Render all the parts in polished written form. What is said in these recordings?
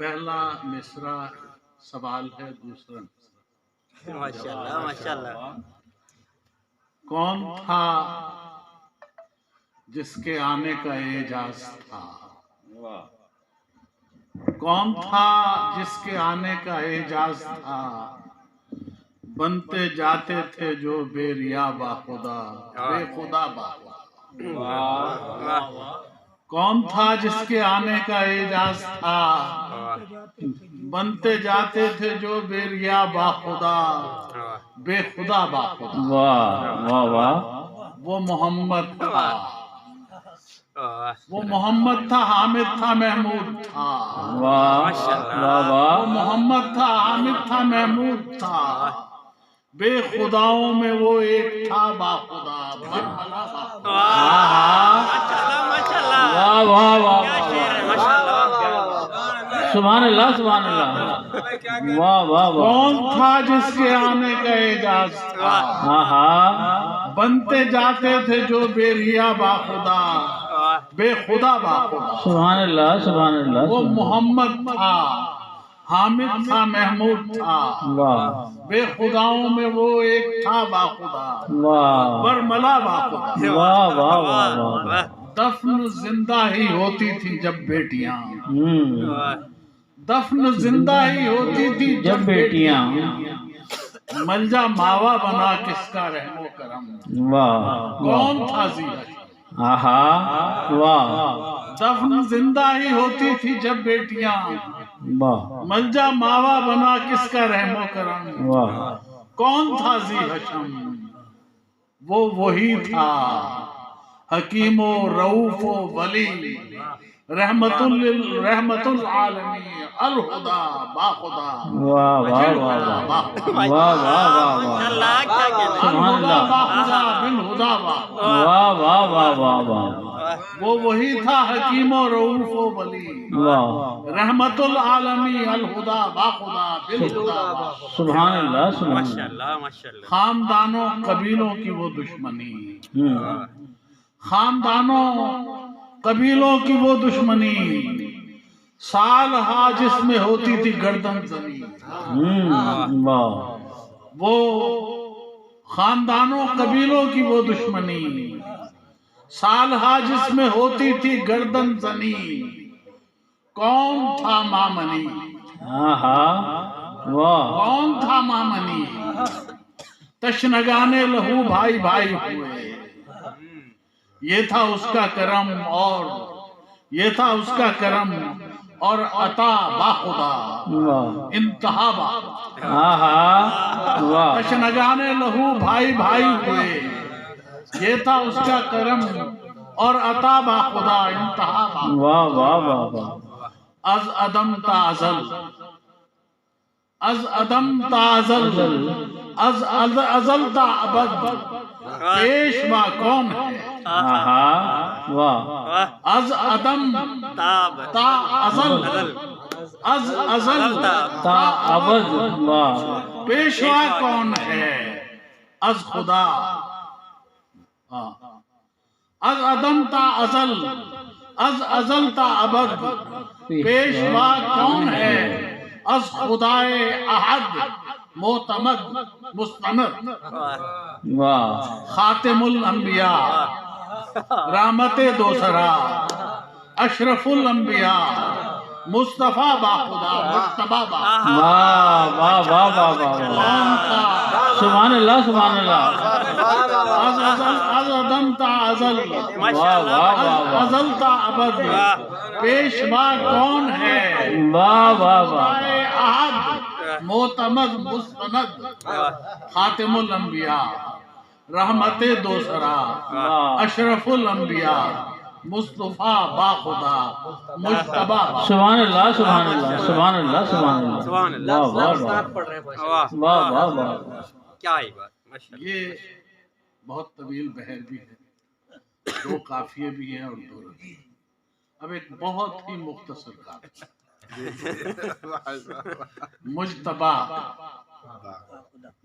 پہلا مصرع سوال ہے، دوسرا مصرع۔ ماشاءاللہ ماشاءاللہ۔ کون تھا جس کے آنے کا اعجاز تھا؟ کون تھا جس کے آنے کا اعجاز تھا؟ بنتے جاتے تھے جو بے ریا با خدا، بے خدا با خدا۔ کون تھا جس کے آنے کا اعجاز تھا؟ بنتے جاتے تھے جو بے ریا با خدا، بے خدا با خدا۔ واہ واہ واہ، وہ محمد تھا، وہ محمد تھا، حامد تھا، محمود تھا۔ واہ واہ وہ واہ، محمد تھا، حامد تھا، محمود تھا۔ بے خداؤں میں وہ ایک تھا با خدا، برملا با خدا۔ ماشاءاللہ ماشاءاللہ، واہ واہ واہ، کیا شعر ہے، ماشاءاللہ۔ سبحان اللہ سبحان اللہ، واہ واہ واہ، کون تھا جس کے آنے کا اعجاز تھا؟ ہاں ہاں، بنتے جاتے تھے جو بے ریا با خدا، بے خدا با خدا۔ سبحان اللہ سبحان اللہ، وہ محمد تھا، حامد تھا، محمود تھا۔ واہ بے خداؤں میں وہ ایک تھا با خدا، واہ برملا با خدا۔ واہ واہ واہ واہ، دفن زندہ ہی ہوتی تھی جب بیٹیاں، دفن زندہ ہی ہوتی تھی جب بیٹیاں، ملجا ماوا بنا کس کا رحم و کرم۔ واہ کون تھا زیرا؟ آہا، واہ دفن زندہ ہی ہوتی تھی جب بیٹیاں، واہ ملجا ماوا بنا کس کا رحم و کرم۔ واہ، کون تھا ذی حشم؟ وہ وہی تھا، حکیم و رؤوف و ولی، رحمت العالمین، الہدا با خدا، واہ واہ واہ واہ، واہ واہ واہ واہ، ماشاءاللہ، کیا کہنا ہے۔ الہدا با خدا، بالہدا با خدا۔ واہ واہ واہ واہ واہ، وہ وہی تھا، حکیم و رؤوف و ولی، واہ، رحمت العالمین، الہدا با خدا، بالہدا با خدا۔ سبحان اللہ سبحان اللہ، ماشاءاللہ ماشاءاللہ۔ خاندانوں قبیلوں کی وہ دشمنی، خاندانوں قبیلوں کی وہ دشمنی، سال ہا جس میں ہوتی تھی گردن زنی۔ واہ، وہ خاندانوں قبیلوں کی وہ دشمنی، سال ہا جس میں ہوتی تھی گردن زنی۔ کون تھا مامنی؟ آہا، واہ، کون تھا مامنی؟ تشنگانے لہو بھائی بھائی ہوئے، یہ تھا اس کا کرم، اور یہ تھا اس کا کرم اور عطا با خدا، واہ، انتہا با۔ آہا، واہ، تشنگانے لہو بھائی بھائی ہوئے، یہ تھا اس کا کرم اور عطا با خدا، انتہا با۔ واہ واہ واہ واہ، از عدم تا ازل، از عدم تا ازل، از ازل تا ابد، پیشوا کون ہے؟ آہا، واہ، از عدم تاب تا ازل، از ازل تا ابد، واہ، پیشوا کون ہے؟ از خدا، از عدم تا ازل، از ازل تا ابد، پیشوا کون ہے؟ از خدائے احد، معتمد، مستند، واہ، خاتم الانبیاء، رحمت دوسرا، اشرف الانبیاء، مصطفیٰ با خدا، مجتبیٰ با خدا۔ واہ واہ واہ واہ واہ، کون تھا؟ سبحان اللہ سبحان اللہ، از ازل، از عدم تا ازل، واہ واہ واہ از واہ، ازل تا ابد، پیشوا کون ہے؟ واہ واہ واہ، خدائے احد، معتمد، مستند، خاتم الانبیاء، رحمت دوسرا، اشرف الانبیاء، مصطفیٰ با خدا، مجتبیٰ با۔ سبحان اللہ سبحان اللہ سبحان اللہ سبحان اللہ، سبحان اللہ۔ واہ واہ واہ، واہ واہ واہ واہ، کیا ہی بات، ماشاءاللہ۔ یہ بہت طویل بحر بھی ہے، دو قافیے بھی ہیں اور دو ربیع۔ اب ایک بہت ہی مختصر قافیہ، مجتبیٰ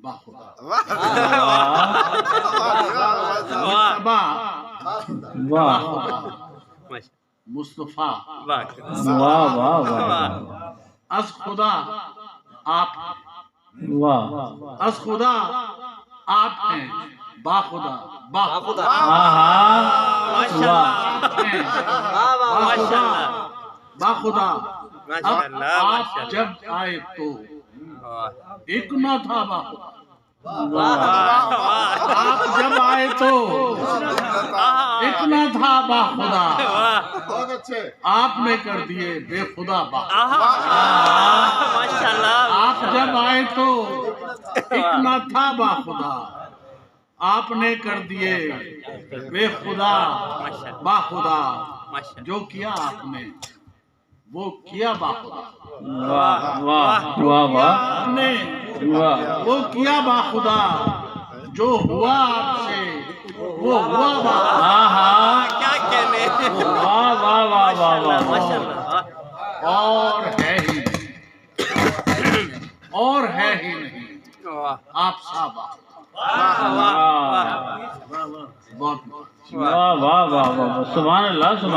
با خدا، مجتبیٰ با واہ خدا، مصطفیٰ واہ واہ واہ واہ، از خدا آپ واہ از خدا آپ ہیں با خدا با خدا آہا واہ ہیں واہ واہ با ماشاء خدا اللہ با خدا ماشاء اب اللہ آپ ماشاء اللہ جب آئے تو واہ ایک نہ تھا با خدا واہ واہ آپ جب آئے تو ایک نہ تھا با خدا واہ آپ نے کر دیے بے خدا با ماشاء اللہ آپ جب آئے تو ایک نہ تھا با خدا آپ نے کر دیے بے خدا با خدا ماشاء جو کیا آپ نے وہ کیا با خدا واہ واہ واہ واہ آپ نے واہ وہ کیا با خدا جو ہوا آپ سے وہ ہوا با آہا کیا کہنے واہ واہ واہ واہ واہ ماشاء اللہ اور ہے ہی نہیں اور ہے ہی نہیں واہ آپ صاحب واہ واہ بہت واہ واہ واہ واہ سبحان اللہ سبحان